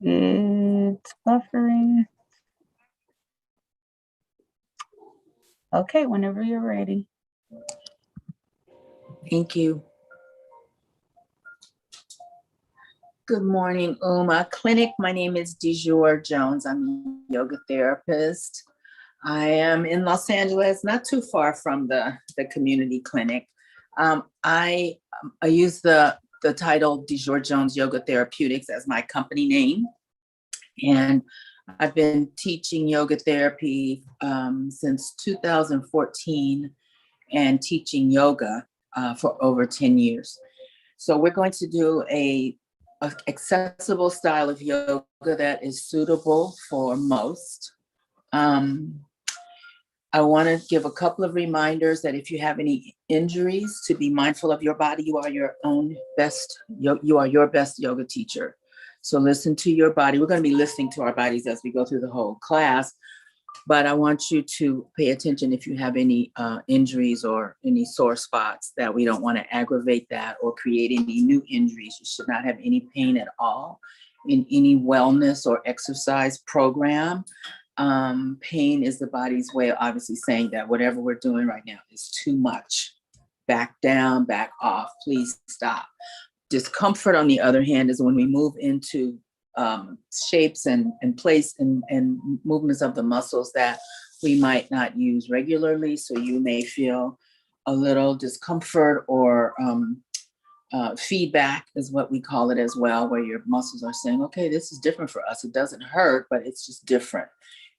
It's buffering. Okay, whenever you're ready. Thank you. Good morning, UMA Clinic. My name is DeJur Jones. I'm a yoga therapist. I am in Los Angeles, not too far from the community clinic. I use the title DeJur Jones Yoga Therapeutics as my company name. And I've been teaching yoga therapy since 2014 and teaching yoga for over 10 years. So we're going to do a accessible style of yoga that is suitable for most. I want to give a couple of reminders that if you have any injuries, to be mindful of your body. You are your own best, you are your best yoga teacher. So listen to your body. We're going to be listening to our bodies as we go through the whole class, but I want you to pay attention if you have any injuries or any sore spots, that we don't want to aggravate that or create any new injuries. You should not have any pain at all in any wellness or exercise program. Pain is the body's way of obviously saying that whatever we're doing right now is too much. Back down, back off, please stop. Discomfort, on the other hand, is when we move into shapes and place and movements of the muscles that we might not use regularly. So you may feel a little discomfort or feedback is what we call it as well, where your muscles are saying, okay, this is different for us. It doesn't hurt, but it's just different.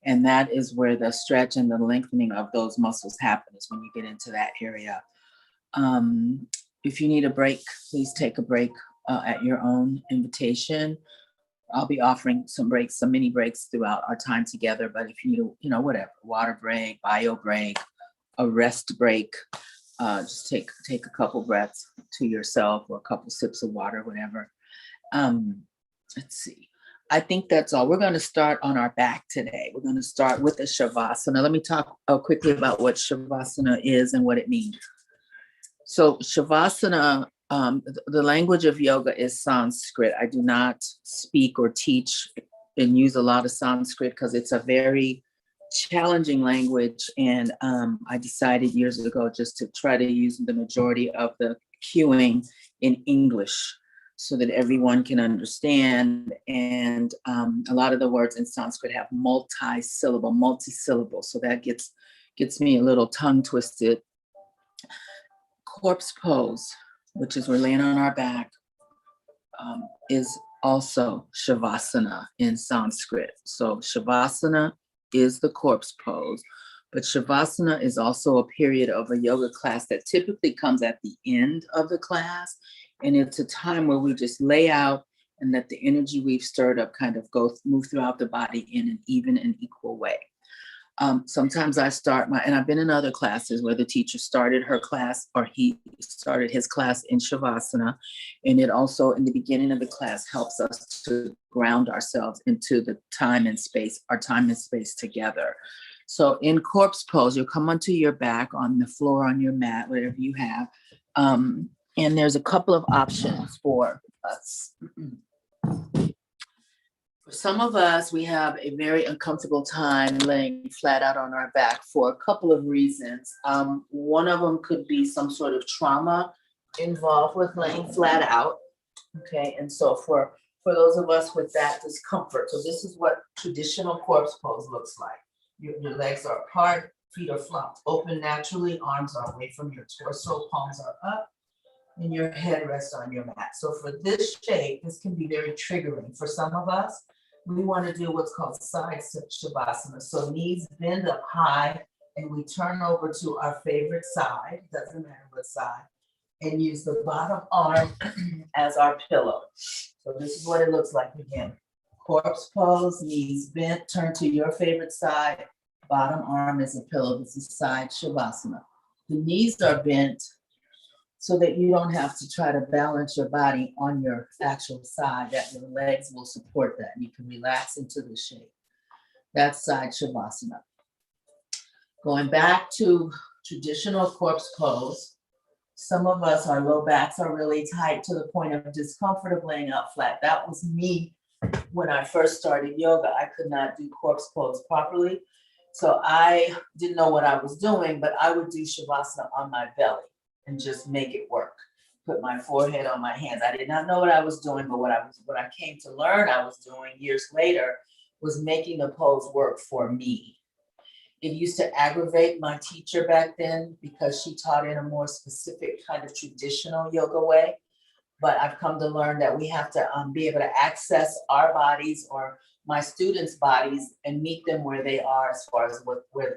And that is where the stretch and the lengthening of those muscles happen, is when you get into that area. If you need a break, please take a break at your own invitation. I'll be offering some breaks, some mini breaks throughout our time together. But if you need, whatever, water break, bio break, a rest break, just take a couple breaths to yourself, or a couple sips of water, whatever. Let's see. I think that's all. We're going to start on our back today. We're going to start with the Shavasana. Let me talk quickly about what Shavasana is and what it means. So Shavasana, the language of yoga is Sanskrit. I do not speak or teach and use a lot of Sanskrit because it's a very challenging language. And I decided years ago just to try to use the majority of the cueing in English so that everyone can understand. And a lot of the words in Sanskrit have multi-syllable. So that gets me a little tongue twisted. Corpse pose, which is we're laying on our back, is also Shavasana in Sanskrit. So Shavasana is the corpse pose, but Shavasana is also a period of a yoga class that typically comes at the end of the class. And it's a time where we just lay out and let the energy we've stirred up kind of move throughout the body in an even and equal way. Sometimes I start and I've been in other classes where the teacher started her class, or he started his class in Shavasana. And it also, in the beginning of the class, helps us to ground ourselves into the time and space, our time and space together. So in corpse pose, you'll come onto your back on the floor, on your mat, whatever you have. And there's a couple of options for us. For some of us, we have a very uncomfortable time laying flat out on our back for a couple of reasons. One of them could be some sort of trauma involved with laying flat out. Okay, and so for those of us with that discomfort, so this is what traditional corpse pose looks like. Your legs are apart, feet are flopped open naturally, arms are away from your torso, palms are up, and your head rests on your mat. So for this shape, this can be very triggering. For some of us, we want to do what's called side Shavasana. So knees bend up high, and we turn over to our favorite side, doesn't matter what side, and use the bottom arm as our pillow. So this is what it looks like again. Corpse pose, knees bent, turn to your favorite side, bottom arm is a pillow. This is side Shavasana. The knees are bent so that you don't have to try to balance your body on your actual side, that your legs will support that. You can relax into the shape. That's side Shavasana. Going back to traditional corpse pose, some of us, our low backs are really tight to the point of discomfort of laying out flat. That was me when I first started yoga, I could not do corpse pose properly. So I didn't know what I was doing, but I would do Shavasana on my belly and just make it work. Put my forehead on my hands. I did not know what I was doing, but what I came to learn I was doing years later was making the pose work for me. It used to aggravate my teacher back then because she taught in a more specific kind of traditional yoga way. But I've come to learn that we have to be able to access our bodies or my students' bodies and meet them where they are as far as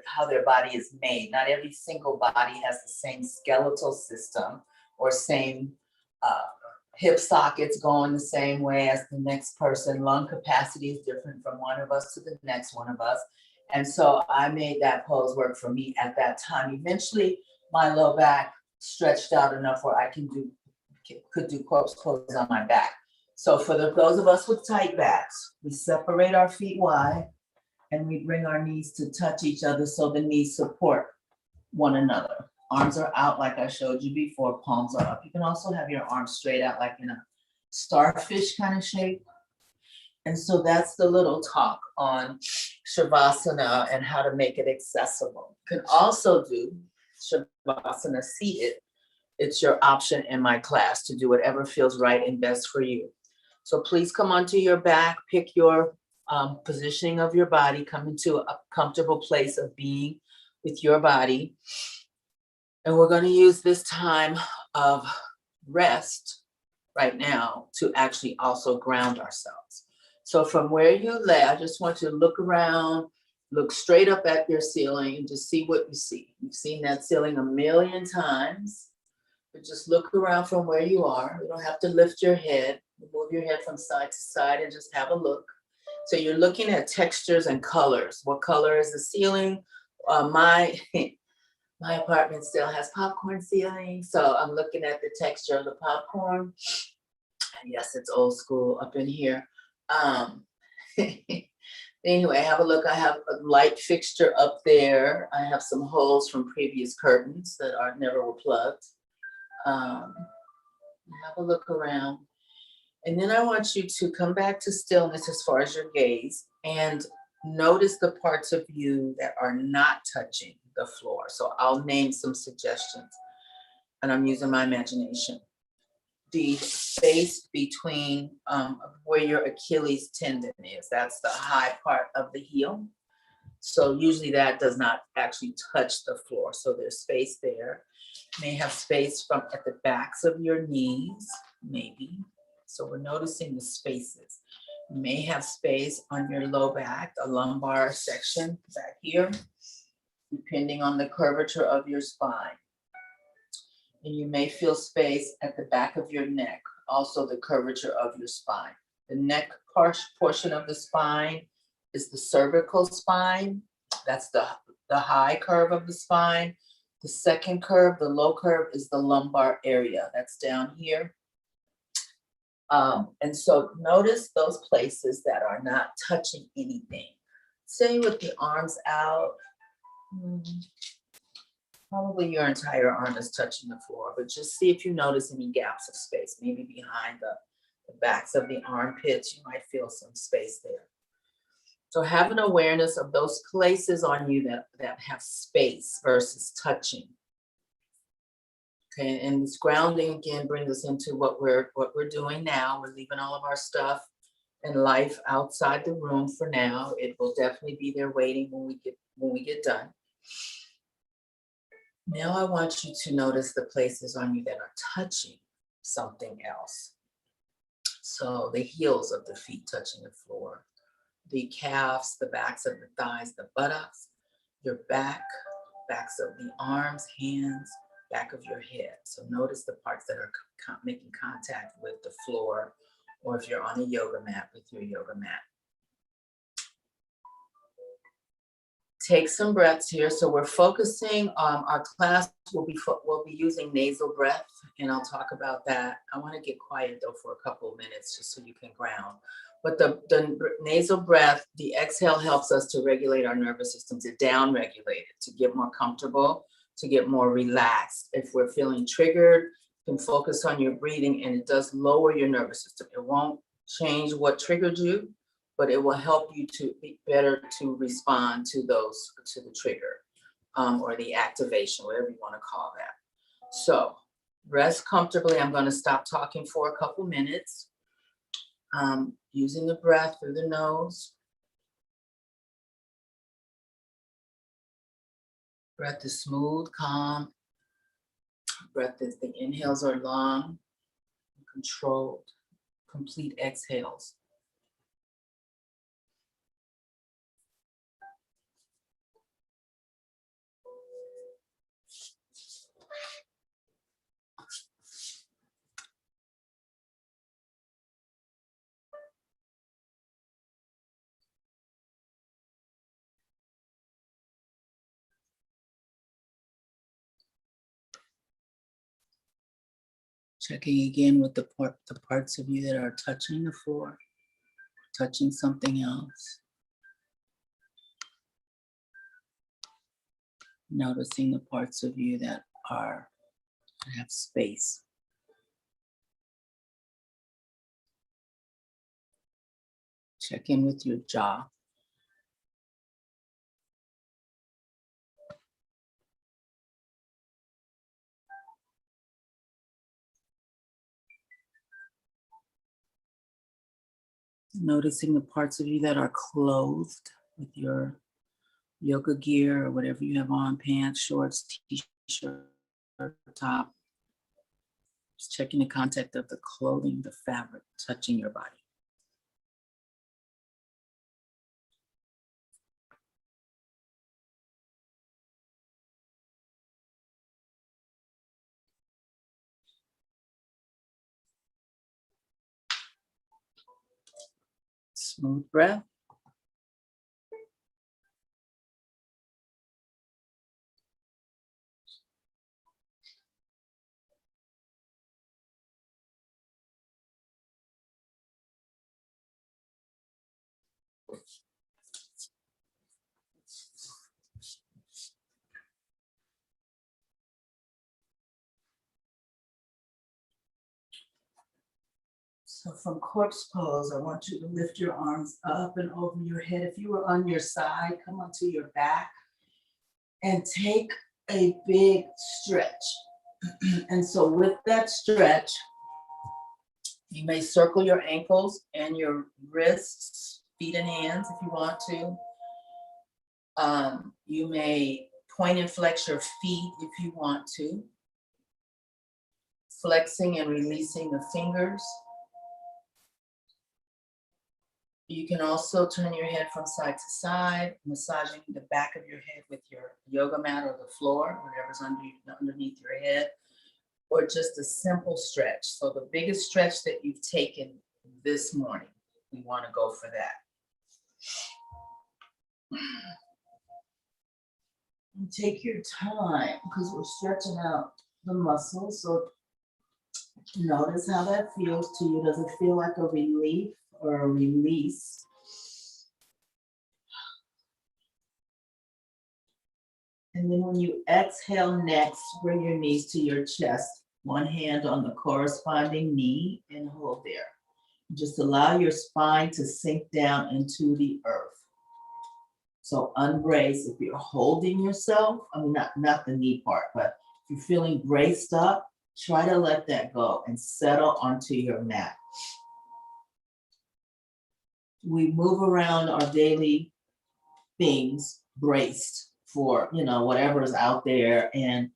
how their body is made. Not every single body has the same skeletal system or same hip sockets going the same way as the next person. Lung capacity is different from one of us to the next one of us. And so I made that pose work for me at that time. Eventually, my low back stretched out enough where I could do corpse poses on my back. So for those of us with tight backs, we separate our feet wide and we bring our knees to touch each other so the knees support one another. Arms are out like I showed you before, palms are up. You can also have your arms straight out like in a starfish kind of shape. And so that's the little talk on Shavasana and how to make it accessible. You can also do Shavasana seated. It's your option in my class to do whatever feels right and best for you. So please come onto your back, pick your positioning of your body, come into a comfortable place of being with your body. And we're going to use this time of rest right now to actually also ground ourselves. So from where you lay, I just want you to look around, look straight up at your ceiling and just see what you see. You've seen that ceiling a million times. But just look around from where you are. You don't have to lift your head. Move your head from side to side and just have a look. So you're looking at textures and colors. What color is the ceiling? My apartment still has popcorn ceiling. So I'm looking at the texture of the popcorn. Yes, it's old school up in here. Anyway, have a look. I have a light fixture up there. I have some holes from previous curtains that never were plugged. Have a look around. And then I want you to come back to stillness as far as your gaze and notice the parts of you that are not touching the floor. So I'll name some suggestions and I'm using my imagination. The space between where your Achilles tendon is, that's the high part of the heel. So usually that does not actually touch the floor. So there's space there. May have space at the backs of your knees, maybe. So we're noticing the spaces. You may have space on your low back, the lumbar section back here, depending on the curvature of your spine. And you may feel space at the back of your neck, also the curvature of your spine. The neck portion of the spine is the cervical spine. That's the high curve of the spine. The second curve, the low curve, is the lumbar area. That's down here. And so notice those places that are not touching anything. Say with the arms out, probably your entire arm is touching the floor, but just see if you notice any gaps of space. Maybe behind the backs of the armpits, you might feel some space there. So have an awareness of those places on you that have space versus touching. Okay, and this grounding again brings us into what we're doing now. We're leaving all of our stuff and life outside the room for now. It will definitely be there waiting when we get done. Now I want you to notice the places on you that are touching something else. So the heels of the feet touching the floor, the calves, the backs of the thighs, the buttocks, your back, backs of the arms, hands, back of your head. So notice the parts that are making contact with the floor, or if you're on a yoga mat, with your yoga mat. Take some breaths here. So we're focusing on our class. We'll be using nasal breath, and I'll talk about that. I want to get quiet though for a couple of minutes just so you can ground. But the nasal breath, the exhale helps us to regulate our nervous system, to down regulate it, to get more comfortable, to get more relaxed. If we're feeling triggered, you can focus on your breathing, and it does lower your nervous system. It won't change what triggered you, but it will help you to be better to respond to those, to the trigger or the activation, whatever you want to call that. So rest comfortably. I'm going to stop talking for a couple minutes, using the breath through the nose. Breath is smooth, calm. Breath is, the inhales are long, controlled, complete exhales. Checking again with the parts of you that are touching the floor, touching something else. Noticing the parts of you that have space. Check in with your jaw. Noticing the parts of you that are clothed with your yoga gear or whatever you have on, pants, shorts, t-shirt, top. Just checking the contact of the clothing, the fabric touching your body. Smooth breath. So from corpse pose, I want you to lift your arms up and over your head. If you were on your side, come onto your back and take a big stretch. And so with that stretch, you may circle your ankles and your wrists, feet and hands if you want to. You may point and flex your feet if you want to. Flexing and releasing the fingers. You can also turn your head from side to side, massaging the back of your head with your yoga mat or the floor, whatever's underneath your head, or just a simple stretch. So the biggest stretch that you've taken this morning, we want to go for that. And take your time because we're stretching out the muscles. So notice how that feels to you. Does it feel like a relief or a release? And then when you exhale next, bring your knees to your chest, one hand on the corresponding knee, and hold there. Just allow your spine to sink down into the earth. So unbrace. If you're holding yourself, I mean, not the knee part, but if you're feeling braced up, try to let that go and settle onto your mat. We move around our daily things braced for, whatever is out there. And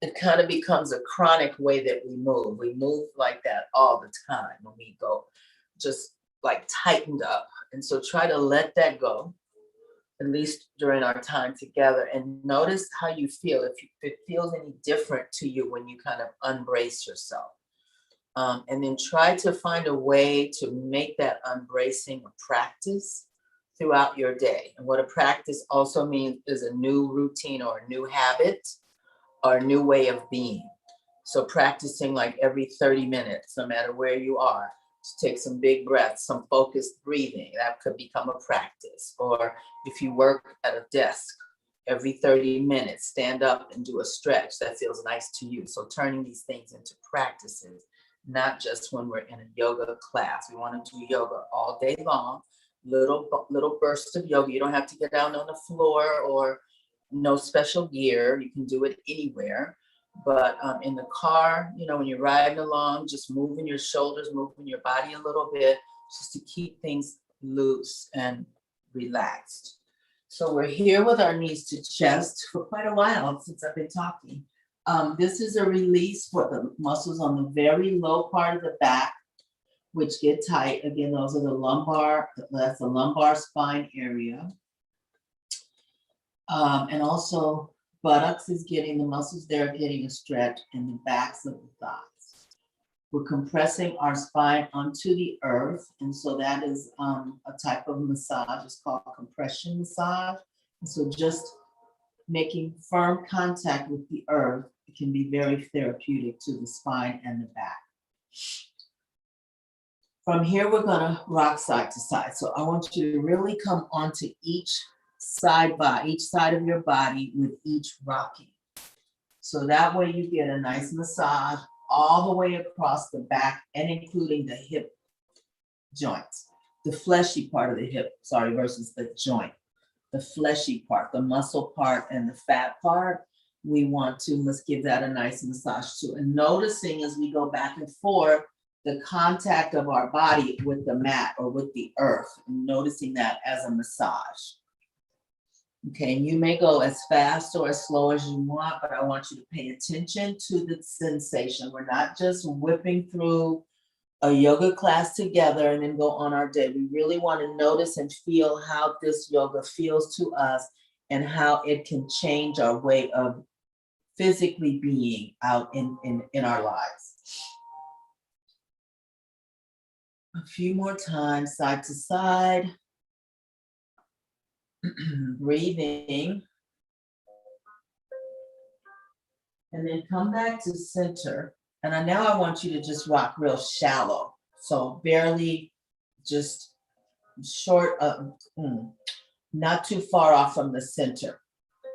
it kind of becomes a chronic way that we move. We move like that all the time when we go just like tightened up. And so try to let that go, at least during our time together, and notice how you feel. If it feels any different to you when you kind of unbrace yourself. And then try to find a way to make that unbracing a practice throughout your day. And what a practice also means is a new routine or a new habit or a new way of being. So practicing like every 30 minutes, no matter where you are, just take some big breaths, some focused breathing. That could become a practice. Or if you work at a desk, every 30 minutes, stand up and do a stretch that feels nice to you. So turning these things into practices not just when we're in a yoga class. We want to do yoga all day long, little bursts of yoga. You don't have to get down on the floor or no special gear. You can do it anywhere. But in the car, you know, when you're riding along, just moving your shoulders, moving your body a little bit, just to keep things loose and relaxed. So we're here with our knees to chest for quite a while since I've been talking. This is a release for the muscles on the very low part of the back, which get tight. Again, those are the lumbar, that's the lumbar spine area. And also buttocks is getting, the muscles there are getting a stretch, and the backs of the thighs. We're compressing our spine onto the earth. And so that is a type of massage. It's called compression massage. And so just making firm contact with the earth, it can be very therapeutic to the spine and the back. From here, we're gonna rock side to side. So I want you to really come onto each side of your body with each rocking. So that way you get a nice massage all the way across the back and including the hip joints, the fleshy part of the hip, versus the joint. The fleshy part, the muscle part and the fat part, let's give that a nice massage too. And noticing as we go back and forth, the contact of our body with the mat or with the earth, and noticing that as a massage. Okay, and you may go as fast or as slow as you want, but I want you to pay attention to the sensation. We're not just whipping through a yoga class together and then go on our day. We really want to notice and feel how this yoga feels to us and how it can change our way of physically being out in our lives. A few more times, side to side. Breathing. And then come back to center. And now I want you to just rock real shallow. So barely, just short of, not too far off from the center,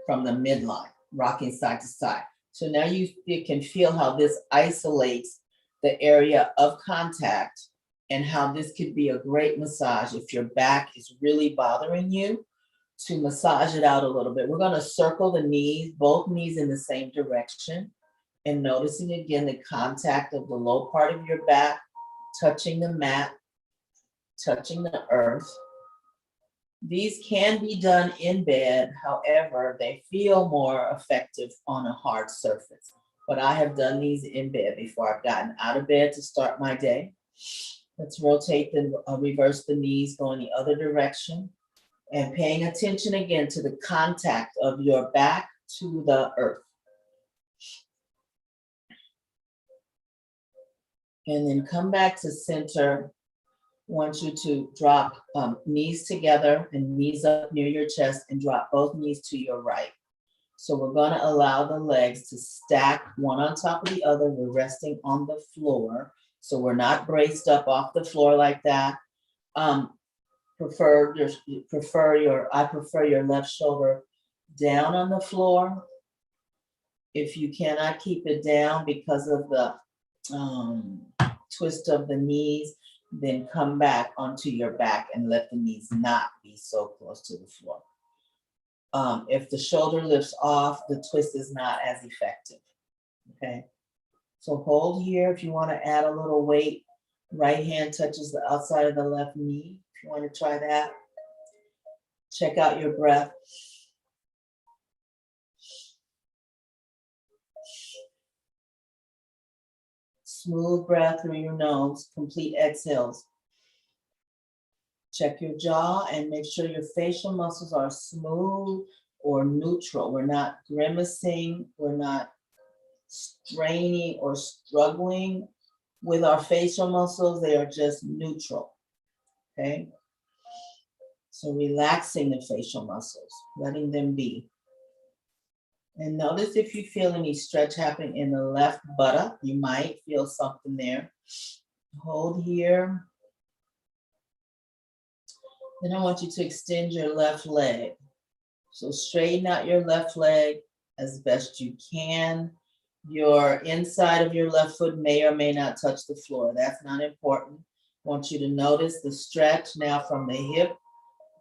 from the midline, rocking side to side. So now you can feel how this isolates the area of contact and how this could be a great massage if your back is really bothering you, to massage it out a little bit. We're going to circle the knees, both knees in the same direction, and noticing again the contact of the low part of your back, touching the mat, touching the earth. These can be done in bed. However, they feel more effective on a hard surface. But I have done these in bed before I've gotten out of bed to start my day. Let's rotate and reverse the knees, going the other direction. And paying attention again to the contact of your back to the earth. And then come back to center. I want you to drop knees together and knees up near your chest and drop both knees to your right. So we're going to allow the legs to stack one on top of the other. We're resting on the floor. So we're not braced up off the floor like that. I prefer your left shoulder down on the floor. If you cannot keep it down because of the twist of the knees, then come back onto your back and let the knees not be so close to the floor. If the shoulder lifts off, the twist is not as effective. Okay, so hold here. If you want to add a little weight, right hand touches the outside of the left knee. If you want to try that, check out your breath. Smooth breath through your nose, complete exhales. Check your jaw and make sure your facial muscles are smooth or neutral. We're not grimacing, we're not straining or struggling with our facial muscles. They are just neutral, okay? So relaxing the facial muscles, letting them be. And notice if you feel any stretch happening in the left buttock, you might feel something there. Hold here. Then I want you to extend your left leg. So straighten out your left leg as best you can. Your inside of your left foot may or may not touch the floor. That's not important. I want you to notice the stretch now from the hip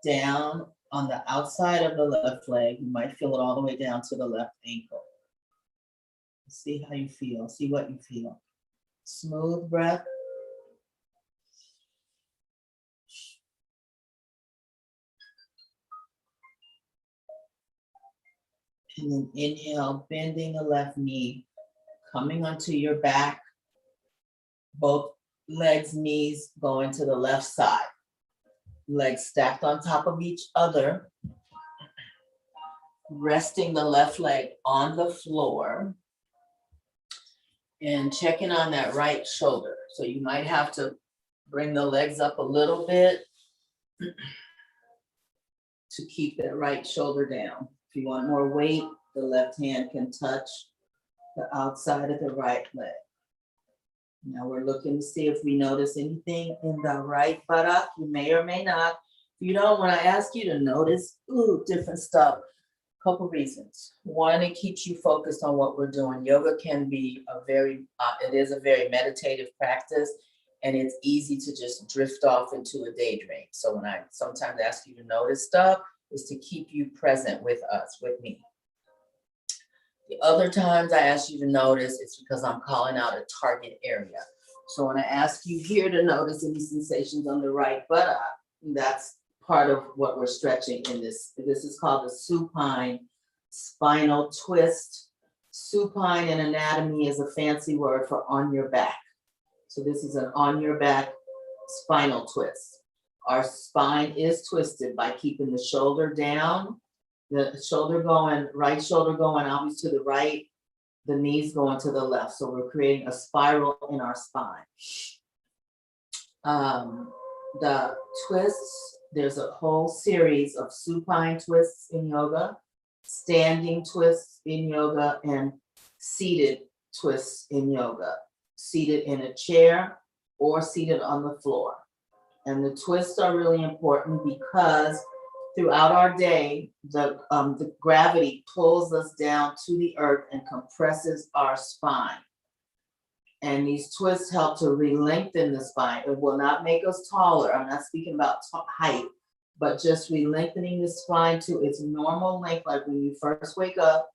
down on the outside of the left leg. You might feel it all the way down to the left ankle. See how you feel. See what you feel. Smooth breath. And then inhale, bending the left knee, coming onto your back. Both legs, knees going to the left side. Legs stacked on top of each other. Resting the left leg on the floor. And checking on that right shoulder. So you might have to bring the legs up a little bit to keep that right shoulder down. If you want more weight, the left hand can touch the outside of the right leg. Now we're looking to see if we notice anything in the right buttock. You may or may not. If you don't, when I ask you to notice, different stuff, couple reasons. One, it keeps you focused on what we're doing. Yoga can be it is a very meditative practice, and it's easy to just drift off into a daydream. So when I sometimes ask you to notice stuff, is to keep you present with us, with me. The other times I ask you to notice, it's because I'm calling out a target area. So when I ask you here to notice any sensations on the right buttock, that's part of what we're stretching in this. This is called the supine spinal twist. Supine in anatomy is a fancy word for on your back. So this is an on your back spinal twist. Our spine is twisted by keeping the shoulder down, the shoulder going, right shoulder going always to the right, the knees going to the left. So we're creating a spiral in our spine. The twists, there's a whole series of supine twists in yoga, standing twists in yoga, and seated twists in yoga. Seated in a chair or seated on the floor. And the twists are really important because throughout our day, the gravity pulls us down to the earth and compresses our spine. And these twists help to re-lengthen the spine. It will not make us taller. I'm not speaking about height, but just re-lengthening the spine to its normal length. Like when you first wake up,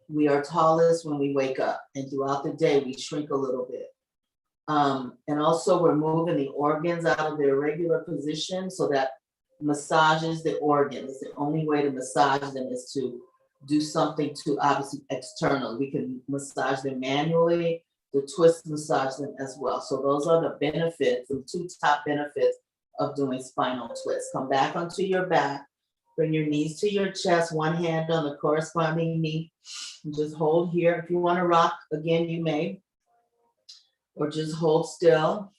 we are tallest when we wake up. And throughout the day, we shrink a little bit. And also we're moving the organs out of their regular position so that massages the organs. The only way to massage them is to do something to obviously external. We can massage them manually, the twist massage them as well. So those are the benefits, the two top benefits of doing spinal twists. Come back onto your back, bring your knees to your chest, one hand on the corresponding knee, and just hold here. If you want to rock, again, you may. Or just hold still.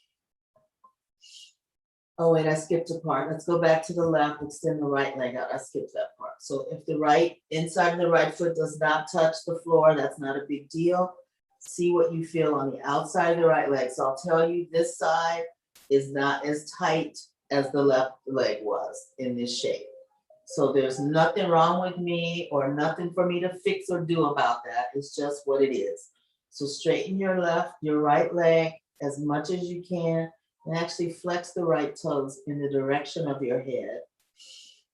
Oh wait, I skipped a part. Let's go back to the left, extend the right leg out. I skipped that part. So if the right, inside of the right foot does not touch the floor, that's not a big deal. See what you feel on the outside of the right leg. So I'll tell you, this side is not as tight as the left leg was in this shape. So there's nothing wrong with me or nothing for me to fix or do about that. It's just what it is. So straighten your right leg as much as you can, and actually flex the right toes in the direction of your head.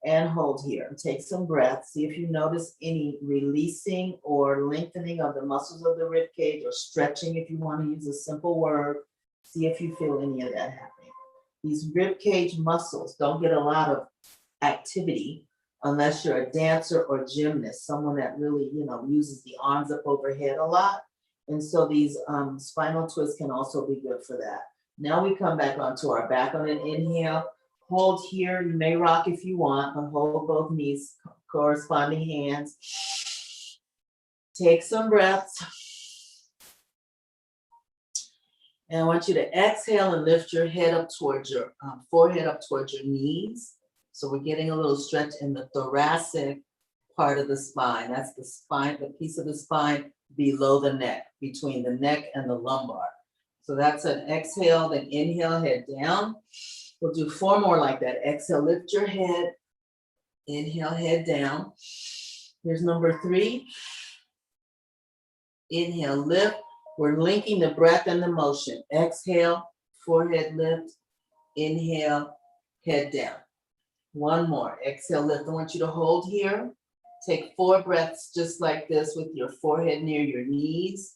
And hold here and take some breath. See if you notice any releasing or lengthening of the muscles of the rib cage, or stretching if you want to use a simple word. See if you feel any of that happening. These rib cage muscles don't get a lot of activity unless you're a dancer or gymnast, someone that really, uses the arms up overhead a lot. And so these spinal twists can also be good for that. Now we come back onto our back on an inhale. Hold here. You may rock if you want, but hold both knees, corresponding hands. Take some breaths. And I want you to exhale and lift your head up towards your forehead up towards your knees. So we're getting a little stretch in the thoracic part of the spine. That's the spine, the piece of the spine below the neck, between the neck and the lumbar. So that's an exhale, then inhale, head down. We'll do 4 more like that. Exhale, lift your head. Inhale, head down. Here's number 3. Inhale, lift. We're linking the breath and the motion. Exhale, forehead lift. Inhale, head down. One more. Exhale, lift. I want you to hold here. Take 4 breaths just like this with your forehead near your knees.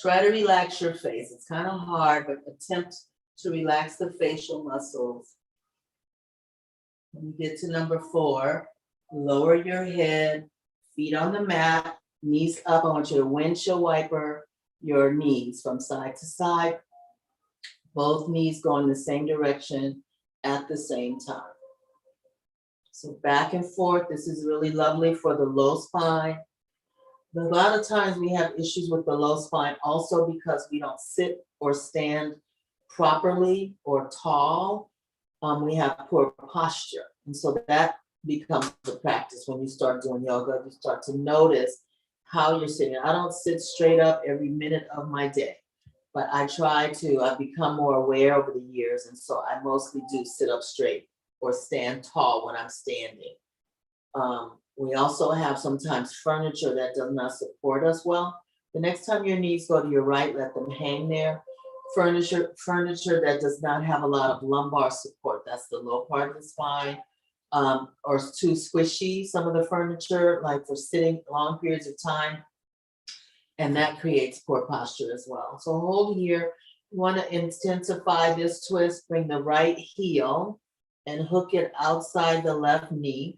Try to relax your face. It's kind of hard, but attempt to relax the facial muscles. When you get to number 4, lower your head, feet on the mat, knees up. I want you to windshield wiper your knees from side to side. Both knees go in the same direction at the same time. So back and forth. This is really lovely for the low spine. A lot of times we have issues with the low spine also because we don't sit or stand properly or tall. We have poor posture. And so that becomes the practice when you start doing yoga. You start to notice how you're sitting. I don't sit straight up every minute of my day, but I've become more aware over the years. And so I mostly do sit up straight or stand tall when I'm standing. We also have sometimes furniture that does not support us well. The next time your knees go to your right, let them hang there. Furniture that does not have a lot of lumbar support, that's the low part of the spine, or too squishy, some of the furniture, like for sitting long periods of time, and that creates poor posture as well. So hold here. You want to intensify this twist, bring the right heel and hook it outside the left knee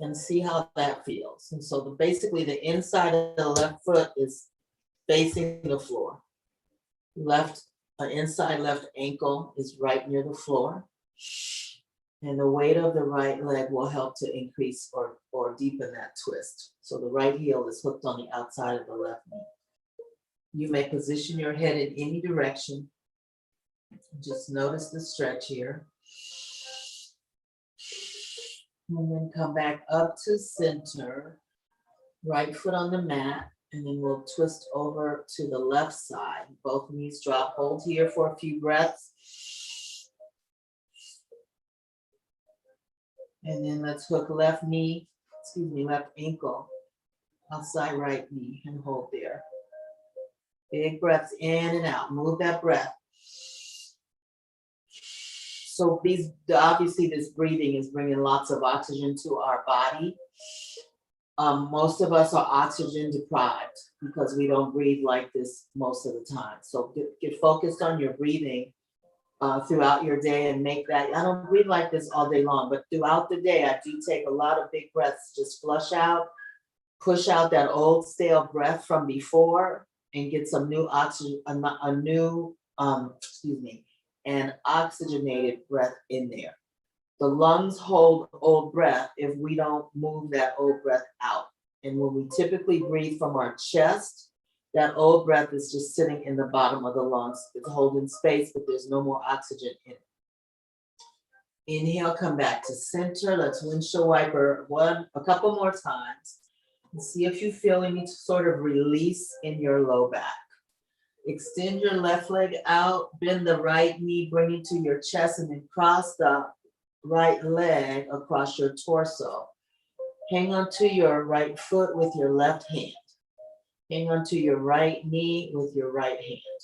and see how that feels. And so basically the inside of the left foot is facing the floor. Inside left ankle is right near the floor. And the weight of the right leg will help to increase or deepen that twist. So the right heel is hooked on the outside of the left knee. You may position your head in any direction. Just notice the stretch here. And then come back up to center, right foot on the mat, and then we'll twist over to the left side. Both knees drop, hold here for a few breaths. And then let's hook left ankle, outside right knee, and hold there. Big breaths in and out, move that breath. So obviously this breathing is bringing lots of oxygen to our body. Most of us are oxygen deprived because we don't breathe like this most of the time. So get focused on your breathing throughout your day and make that. I don't breathe like this all day long, but throughout the day, I do take a lot of big breaths, just flush out, push out that old stale breath from before and get some new oxygen, and oxygenated breath in there. The lungs hold old breath if we don't move that old breath out. And when we typically breathe from our chest, that old breath is just sitting in the bottom of the lungs. It's holding space, but there's no more oxygen in it. Inhale, come back to center. Let's windshield wiper a couple more times. And see if you feel any sort of release in your low back. Extend your left leg out, bend the right knee, bring it to your chest, and then cross the right leg across your torso. Hang onto your right foot with your left hand. Hang onto your right knee with your right hand.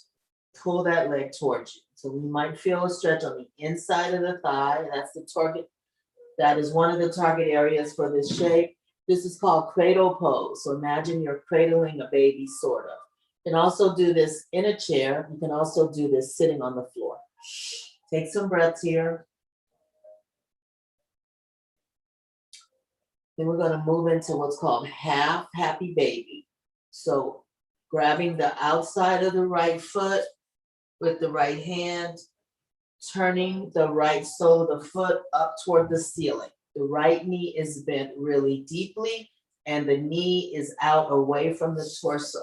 Pull that leg towards you. So we might feel a stretch on the inside of the thigh. That's the target. That is one of the target areas for this shape. This is called cradle pose. So imagine you're cradling a baby, sort of. You can also do this in a chair. You can also do this sitting on the floor. Take some breaths here. Then we're going to move into what's called half happy baby. So grabbing the outside of the right foot with the right hand, turning the right sole of the foot up toward the ceiling. The right knee is bent really deeply and the knee is out away from the torso.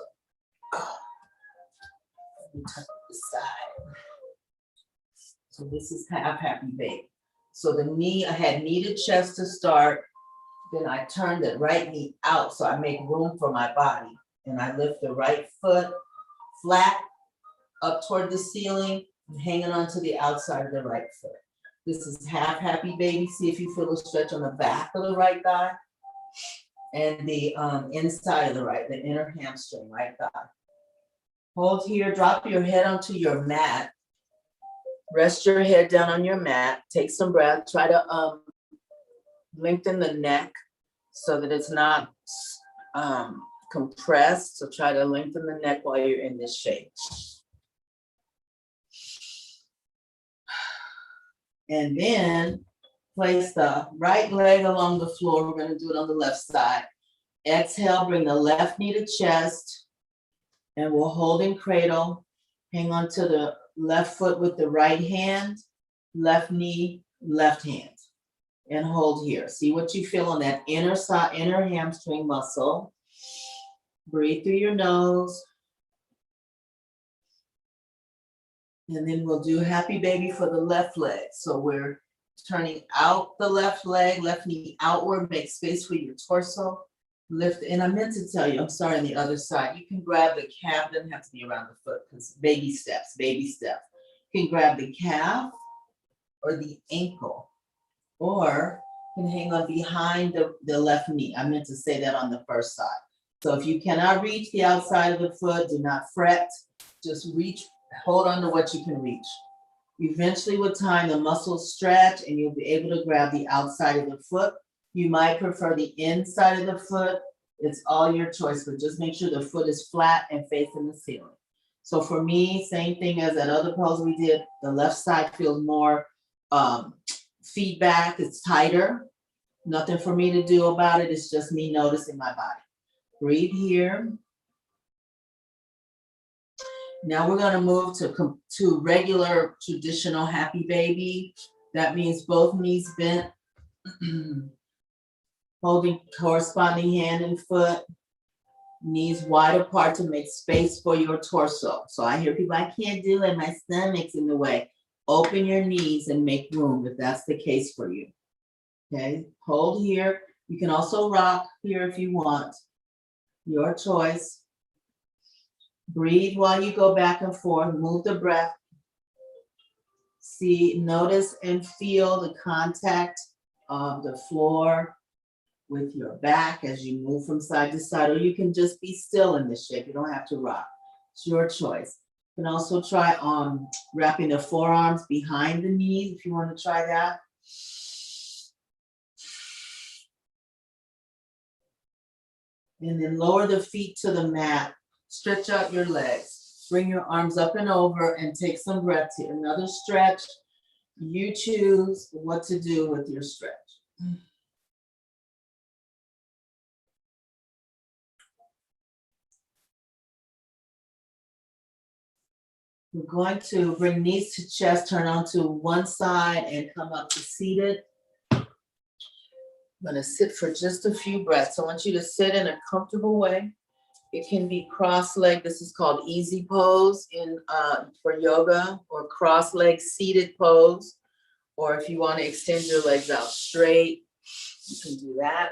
Touch the side. So this is half happy baby. So I had kneaded chest to start. Then I turn the right knee out so I make room for my body. And I lift the right foot flat up toward the ceiling and hanging onto the outside of the right foot. This is half happy baby. See if you feel a stretch on the back of the right thigh. and the inside of the right, the inner hamstring, right thigh. Hold here, drop your head onto your mat. Rest your head down on your mat. Take some breath. Try to lengthen the neck so that it's not compressed. So try to lengthen the neck while you're in this shape. And then place the right leg along the floor. We're going to do it on the left side. Exhale, bring the left knee to chest. And we'll hold in cradle. Hang on to the left foot with the right hand, left knee, left hand. And hold here. See what you feel on that inner side, inner hamstring muscle. Breathe through your nose. And then we'll do happy baby for the left leg. So we're turning out the left leg, left knee outward, make space for your torso. Lift, and I meant to tell you, I'm sorry, on the other side, you can grab the calf, doesn't have to be around the foot, because baby steps, baby steps. You can grab the calf or the ankle, or you can hang on behind the left knee. I meant to say that on the first side. So if you cannot reach the outside of the foot, do not fret, just reach, hold on to what you can reach. Eventually with time, the muscles stretch and you'll be able to grab the outside of the foot. You might prefer the inside of the foot. It's all your choice, but just make sure the foot is flat and facing the ceiling. So for me, same thing as that other pose we did, the left side feels more feedback, it's tighter. Nothing for me to do about it, it's just me noticing my body. Breathe here. Now we're gonna move to regular traditional happy baby. That means both knees bent. Holding corresponding hand and foot, knees wide apart to make space for your torso. So I hear people, I can't do it, my stomach's in the way. Open your knees and make room if that's the case for you. Okay, hold here. You can also rock here if you want. Your choice. Breathe while you go back and forth, move the breath. See, notice and feel the contact of the floor with your back as you move from side to side, or you can just be still in this shape. You don't have to rock. It's your choice. You can also try wrapping the forearms behind the knees if you want to try that. And then lower the feet to the mat. Stretch out your legs. Bring your arms up and over and take some breaths here. Another stretch. You choose what to do with your stretch. We're going to bring knees to chest, turn onto one side and come up to seated. I'm gonna sit for just a few breaths. I want you to sit in a comfortable way. It can be cross-legged. This is called easy pose for yoga, or cross-legged seated pose. Or if you want to extend your legs out straight, you can do that.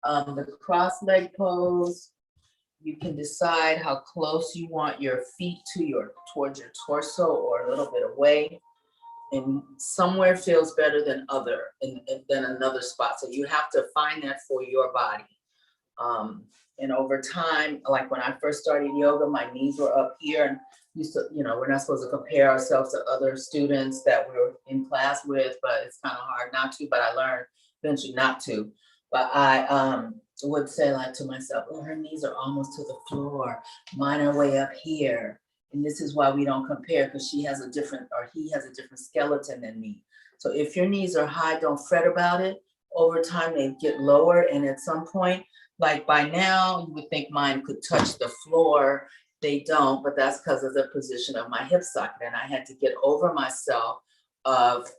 The cross-legged pose, you can decide how close you want your feet towards your torso, or a little bit away. And somewhere feels better than than another spot. So you have to find that for your body. And over time, like when I first started yoga, my knees were up here, and used to, we're not supposed to compare ourselves to other students that we were in class with, but it's kind of hard not to, but I learned eventually not to. But I would say like to myself, oh, her knees are almost to the floor. Mine are way up here. And this is why we don't compare, because he has a different skeleton than me. So if your knees are high, don't fret about it. Over time, they get lower. And at some point, like by now, you would think mine could touch the floor. They don't, but that's because of the position of my hip socket. And I had to get over myself of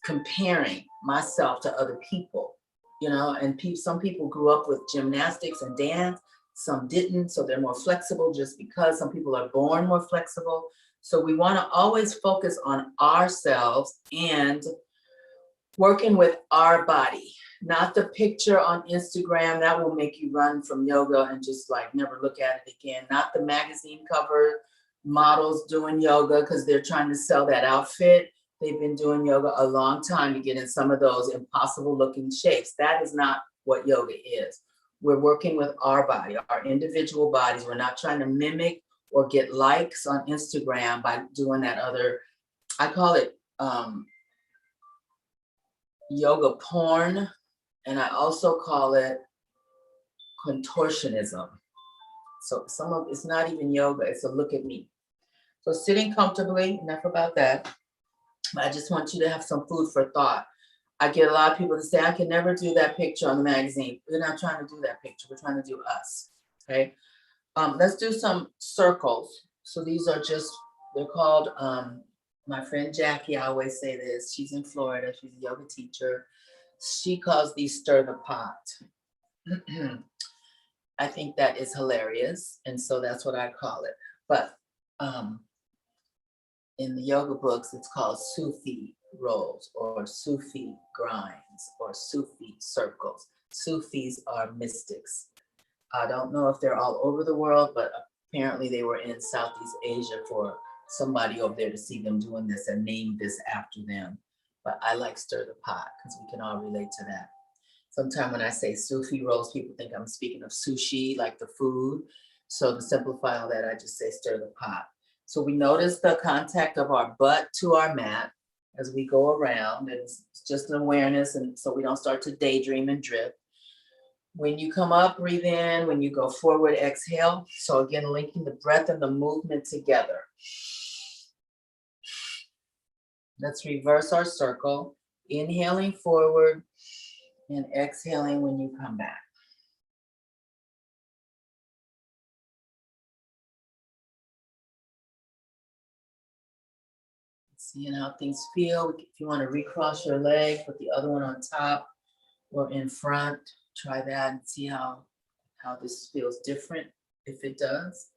comparing myself to other people, and some people grew up with gymnastics and dance, some didn't, so they're more flexible just because. Some people are born more flexible. So we want to always focus on ourselves and working with our body, not the picture on Instagram that will make you run from yoga and just like never look at it again. Not the magazine cover models doing yoga because they're trying to sell that outfit. They've been doing yoga a long time to get in some of those impossible looking shapes. That is not what yoga is. We're working with our body, our individual bodies. We're not trying to mimic or get likes on Instagram by doing that other, I call it yoga porn, and I also call it contortionism. So some of it's not even yoga, it's a look at me. So sitting comfortably, enough about that. I just want you to have some food for thought. I get a lot of people to say, I can never do that picture on the magazine. We're not trying to do that picture. We're trying to do us, okay? Let's do some circles. So these are just, they're called, my friend Jackie, I always say this, she's in Florida, she's a yoga teacher. She calls these stir the pot. I think that is hilarious. And so that's what I call it. But in the yoga books, it's called Sufi rolls or Sufi grinds or Sufi circles. Sufis are mystics. I don't know if they're all over the world, but apparently they were in Southeast Asia for somebody over there to see them doing this and name this after them. But I like stir the pot because we can all relate to that. Sometimes when I say Sufi rolls, people think I'm speaking of sushi, like the food. So to simplify all that, I just say stir the pot. So we notice the contact of our butt to our mat as we go around. And it's just an awareness, and so we don't start to daydream and drift. When you come up, breathe in. When you go forward, exhale. So again, linking the breath and the movement together. Let's reverse our circle. Inhaling forward and exhaling when you come back. Seeing how things feel. If you want to recross your leg, put the other one on top or in front. Try that and see how this feels different, if it does.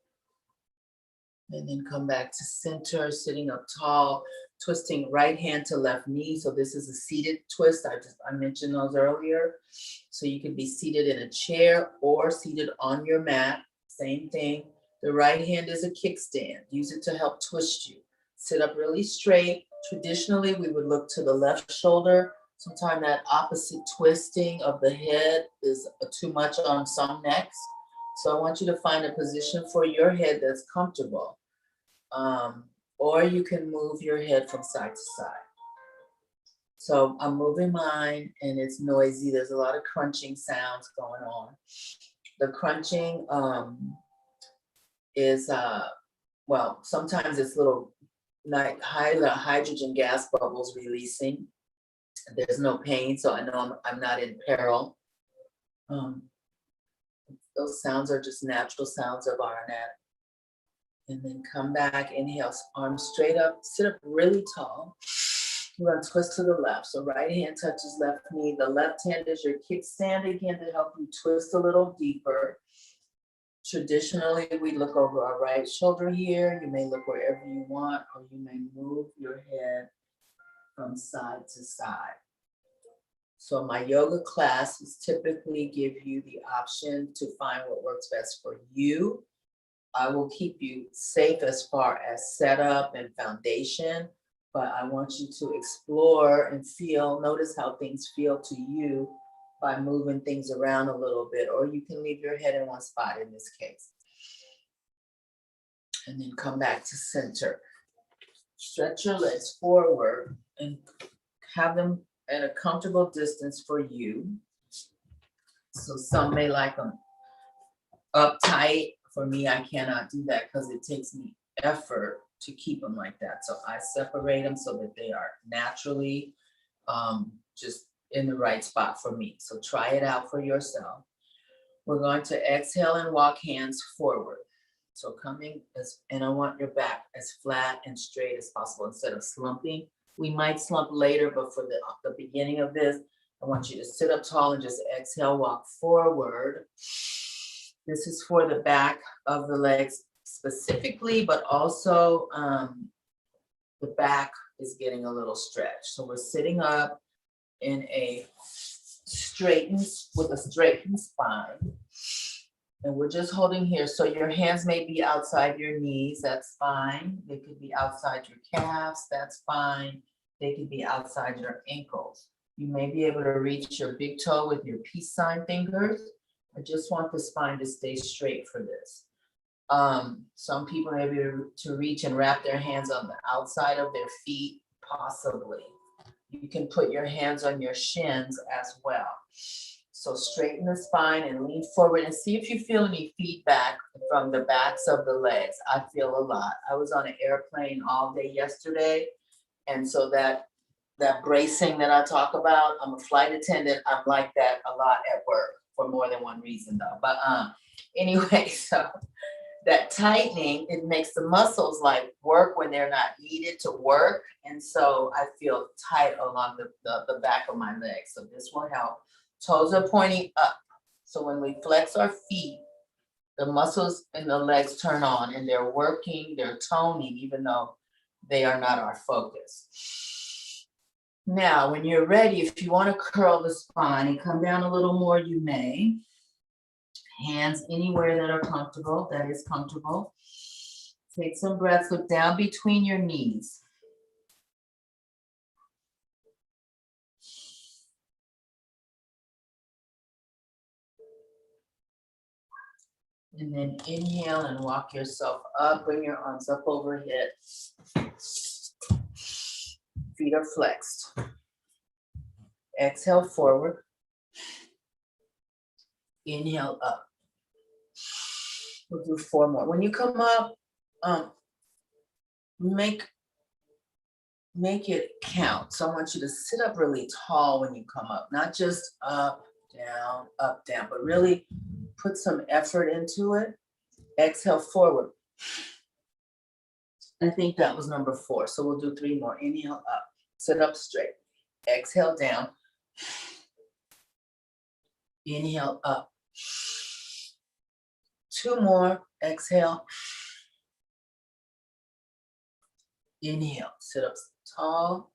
And then come back to center, sitting up tall, twisting right hand to left knee. So this is a seated twist. I mentioned those earlier. So you can be seated in a chair or seated on your mat. Same thing. The right hand is a kickstand. Use it to help twist you. Sit up really straight. Traditionally, we would look to the left shoulder. Sometimes that opposite twisting of the head is too much on some necks. So I want you to find a position for your head that's comfortable. Or you can move your head from side to side. So I'm moving mine and it's noisy. There's a lot of crunching sounds going on. The crunching is, well, sometimes it's little like hydrogen gas bubbles releasing. There's no pain, so I know I'm not in peril. Those sounds are just natural sounds of our anatomy. And then come back, inhale, arms straight up, sit up really tall. You're gonna twist to the left. So right hand touches left knee. The left hand is your kickstand again to help you twist a little deeper. Traditionally, we look over our right shoulder here. You may look wherever you want, or you may move your head from side to side. So my yoga classes typically give you the option to find what works best for you. I will keep you safe as far as setup and foundation, but I want you to explore and feel, notice how things feel to you by moving things around a little bit, or you can leave your head in one spot in this case. And then come back to center. Stretch your legs forward and have them at a comfortable distance for you. So some may like them uptight. For me, I cannot do that because it takes me effort to keep them like that. So I separate them so that they are naturally just in the right spot for me. So try it out for yourself. We're going to exhale and walk hands forward. So coming, and I want your back as flat and straight as possible instead of slumping. We might slump later, but for the beginning of this, I want you to sit up tall and just exhale, walk forward. This is for the back of the legs specifically, but also the back is getting a little stretched. So we're sitting up in a straightened spine. And we're just holding here. So your hands may be outside your knees, that's fine. They could be outside your calves, that's fine. They could be outside your ankles. You may be able to reach your big toe with your peace sign fingers. I just want the spine to stay straight for this. Some people may be able to reach and wrap their hands on the outside of their feet, possibly. You can put your hands on your shins as well. So straighten the spine and lean forward and see if you feel any feedback from the backs of the legs. I feel a lot. I was on an airplane all day yesterday. And so that bracing that I talk about, I'm a flight attendant. I'm like that a lot at work for more than one reason though. But anyway, so that tightening, it makes the muscles like work when they're not needed to work. And so I feel tight along the back of my legs. So this will help. Toes are pointing up. So when we flex our feet, the muscles in the legs turn on and they're working, they're toning, even though they are not our focus. Now, when you're ready, if you want to curl the spine and come down a little more, you may. Hands anywhere that are comfortable, that is comfortable. Take some breaths, look down between your knees. And then inhale and walk yourself up, bring your arms up overhead. Feet are flexed. Exhale forward. Inhale up. We'll do 4 more. When you come up, make it count. So I want you to sit up really tall when you come up, not just up, down, but really put some effort into it. Exhale forward. I think that was number 4. So we'll do 3 more. Inhale up, sit up straight. Exhale down. Inhale up. 2 more. Exhale. Inhale, sit up tall.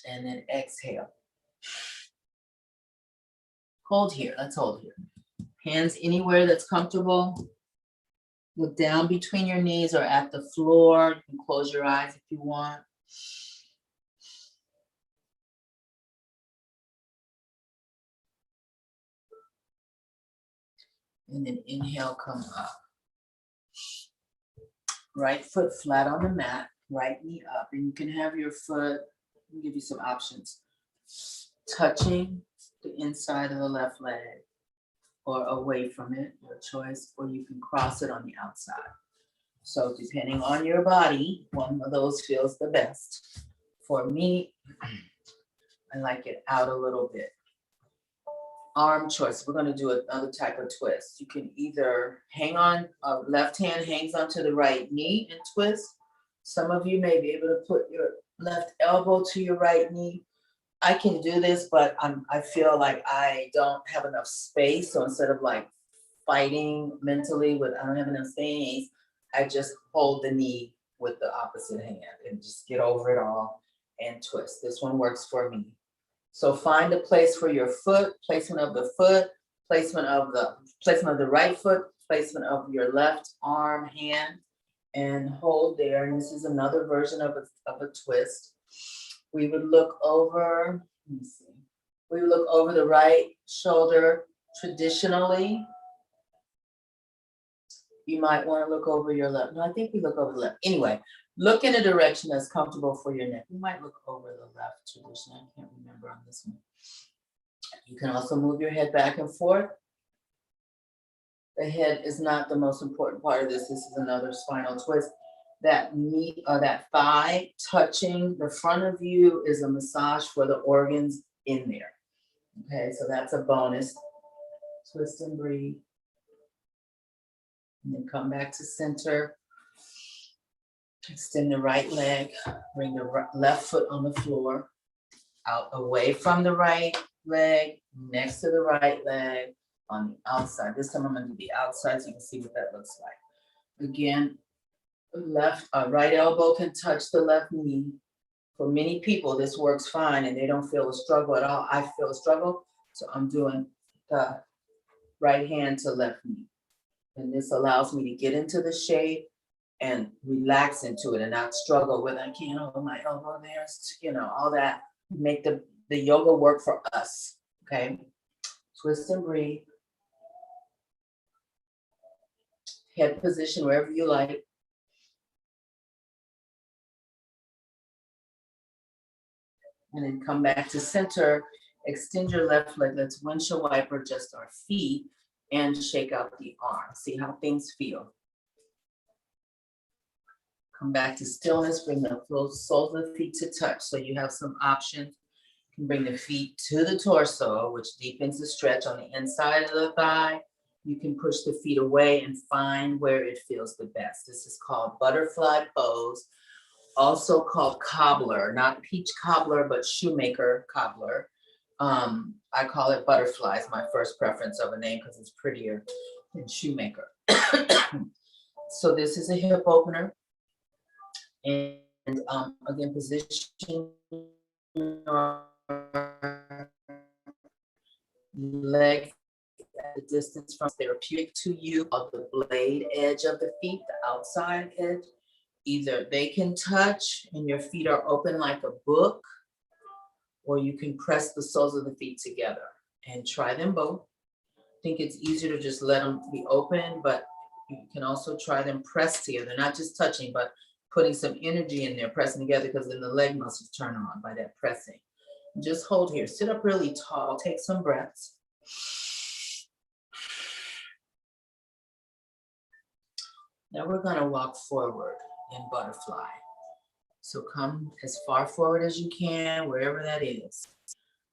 And then exhale. Hold here. Let's hold here. Hands anywhere that's comfortable. Look down between your knees or at the floor. You can close your eyes if you want. And then inhale, come up. Right foot flat on the mat, right knee up. And you can have your foot, let me give you some options. Touching the inside of the left leg or away from it, your choice, or you can cross it on the outside. So depending on your body, one of those feels the best. For me, I like it out a little bit. Arm choice, we're going to do another type of twist. You can either hang on, left hand hangs onto the right knee and twist. Some of you may be able to put your left elbow to your right knee. I can do this, but I feel like I don't have enough space. So instead of like fighting mentally with I don't have enough space, I just hold the knee with the opposite hand and just get over it all and twist. This one works for me. So find a place for your foot, placement of the foot, placement of the right foot, placement of your left arm, hand, and hold there. And this is another version of a twist. We would look over, let me see. We would look over the right shoulder traditionally. You might want to look over your left. No, I think we look over the left. Anyway, look in a direction that's comfortable for your neck. You might look over the left tradition. I can't remember on this one. You can also move your head back and forth. The head is not the most important part of this. This is another spinal twist. That knee or that thigh touching the front of you is a massage for the organs in there. Okay, so that's a bonus. Twist and breathe. And then come back to center. Extend the right leg. Bring the left foot on the floor. Out away from the right leg. Next to the right leg. On the outside. This time I'm going to do the outside so you can see what that looks like. Again, right elbow can touch the left knee. For many people, this works fine and they don't feel a struggle at all. I feel a struggle. So I'm doing the right hand to left knee. And this allows me to get into the shape and relax into it and not struggle with, I can't hold my elbow there, all that. Make the yoga work for us, okay? Twist and breathe. Head position wherever you like. And then come back to center. Extend your left leg. Let's windshield wiper just our feet and shake out the arm. See how things feel. Come back to stillness. Bring the soles of the feet to touch. So you have some options. You can bring the feet to the torso, which deepens the stretch on the inside of the thigh. You can push the feet away and find where it feels the best. This is called butterfly pose, also called cobbler, not peach cobbler, but shoemaker cobbler. I call it butterfly. It's my first preference of a name because it's prettier than shoemaker. So this is a hip opener. And again, position your leg at the distance from therapeutic to you of the blade edge of the feet, the outside edge. Either they can touch and your feet are open like a book, or you can press the soles of the feet together and try them both. I think it's easier to just let them be open, but you can also try them pressed together, not just touching, but putting some energy in there, pressing together, because then the leg muscles turn on by that pressing. Just hold here, sit up really tall, take some breaths. Now we're gonna walk forward in butterfly. So come as far forward as you can, wherever that is.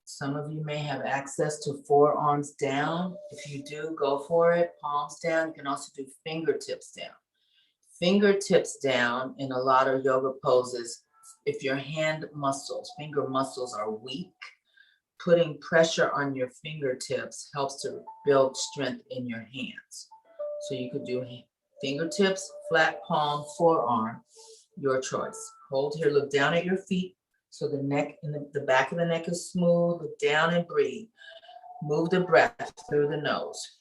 Some of you may have access to forearms down. If you do, go for it. Palms down. You can also do fingertips down. Fingertips down in a lot of yoga poses, if your hand muscles, finger muscles are weak, putting pressure on your fingertips helps to build strength in your hands. So you could do fingertips, flat palm, forearm, your choice. Hold here, look down at your feet. So the neck and the back of the neck is smooth. Look down and breathe. Move the breath through the nose.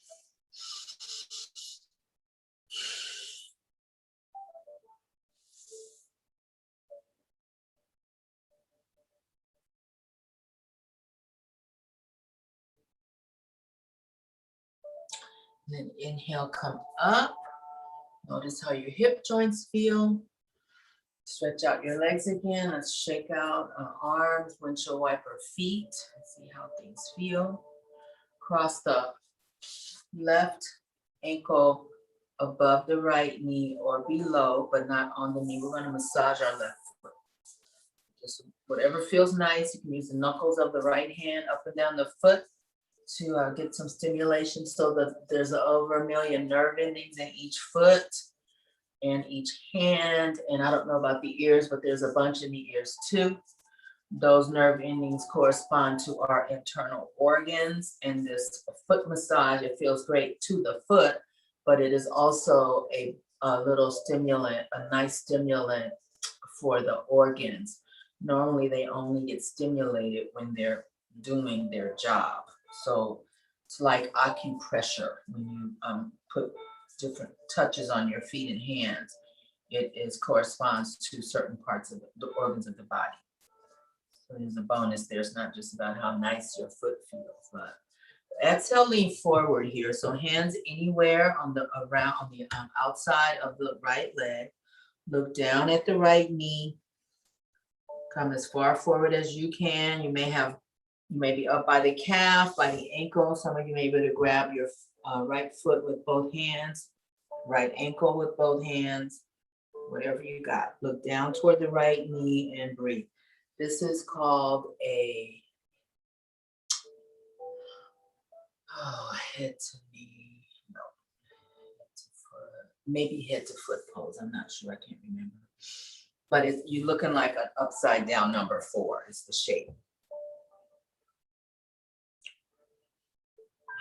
And then inhale, come up. Notice how your hip joints feel. Stretch out your legs again. Let's shake out arms, windshield wiper feet. Let's see how things feel. Cross the left ankle above the right knee or below, but not on the knee. We're going to massage our left foot. Just whatever feels nice. You can use the knuckles of the right hand up and down the foot to get some stimulation, so that there's over 1 million nerve endings in each foot and each hand. And I don't know about the ears, but there's a bunch in the ears too. Those nerve endings correspond to our internal organs. And this foot massage, it feels great to the foot, but it is also a little stimulant, a nice stimulant for the organs. Normally they only get stimulated when they're doing their job. So it's like acupressure. When you put different touches on your feet and hands, it corresponds to certain parts of the organs of the body. So there's a bonus there. It's not just about how nice your foot feels, but exhale, lean forward here. So hands anywhere on the outside of the right leg. Look down at the right knee. Come as far forward as you can. You may be up by the calf, by the ankle. Some of you may be able to grab your right foot with both hands, right ankle with both hands, whatever you got. Look down toward the right knee and breathe. This is called a head to knee, no, head to foot, maybe head to foot pose. I'm not sure, I can't remember. But you're looking like an upside down number 4 is the shape.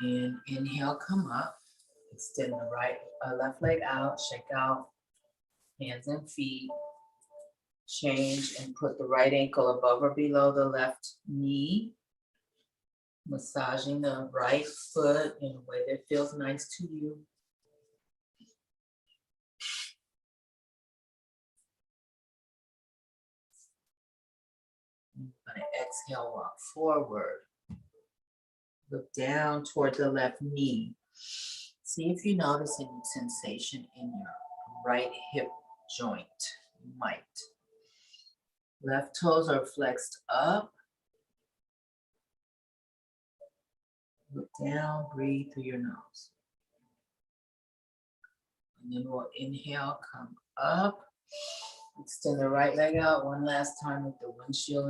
And inhale, come up. Extend the left leg out, shake out, hands and feet. Change and put the right ankle above or below the left knee. Massaging the right foot in a way that feels nice to you. I'm going to exhale, walk forward. Look down toward the left knee. See if you notice any sensation in your right hip joint. You might. Left toes are flexed up. Look down, breathe through your nose. And then we'll inhale, come up. Extend the right leg out one last time with the windshield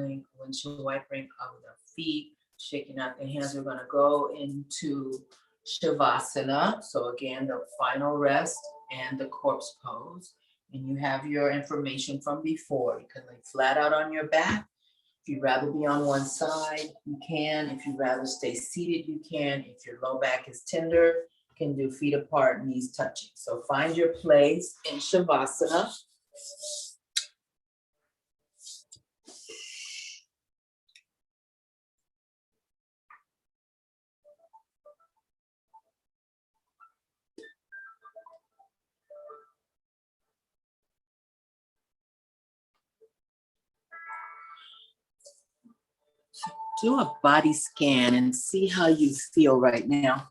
wipering of the feet. Shaking out the hands. We're going to go into Shavasana. So again, the final rest and the corpse pose. And you have your information from before. You can lay flat out on your back. If you'd rather be on one side, you can. If you'd rather stay seated, you can. If your low back is tender, you can do feet apart, knees touching. So find your place in Shavasana. Do a body scan and see how you feel right now.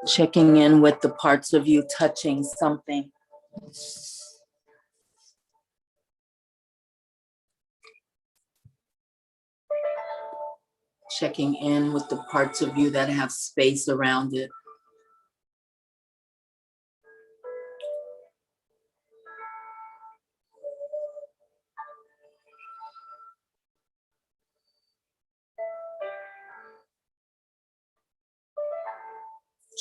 Checking in with the parts of you touching something. Checking in with the parts of you that have space around it.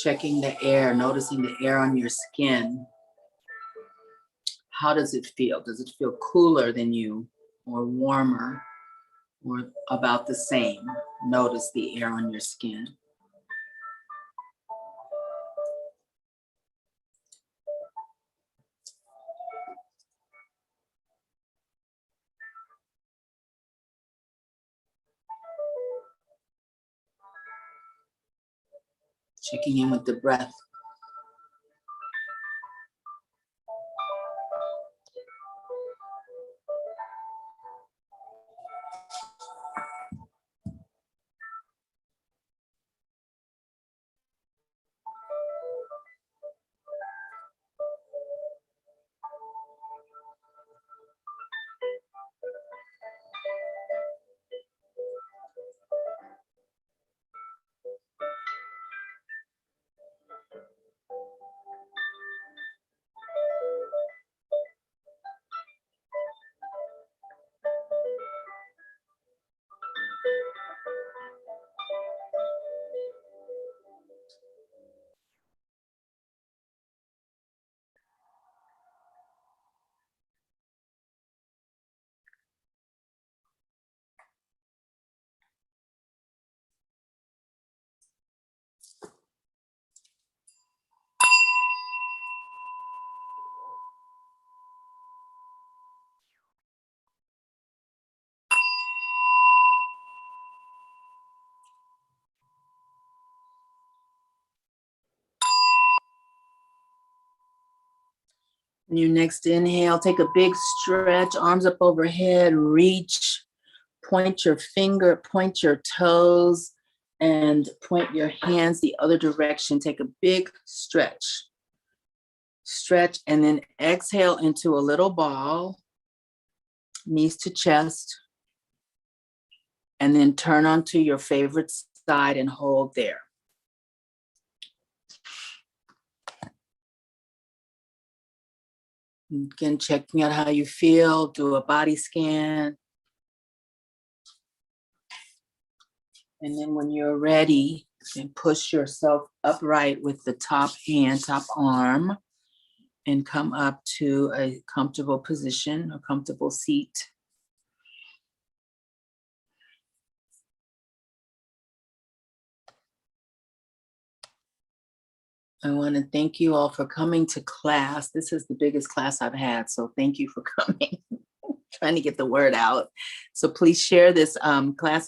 Checking the air, noticing the air on your skin. How does it feel? Does it feel cooler than you or warmer or about the same? Notice the air on your skin. Checking in with the breath. And your next inhale, take a big stretch, arms up overhead, reach, point your finger, point your toes, and point your hands the other direction. Take a big stretch. Stretch, and then exhale into a little ball, knees to chest, and then turn onto your favorite side and hold there. Again, checking out how you feel, do a body scan. And then when you're ready, then push yourself upright with the top hand, top arm, and come up to a comfortable position, a comfortable seat. I want to thank you all for coming to class. This is the biggest class I've had, so thank you for coming. Trying to get the word out. So please share this class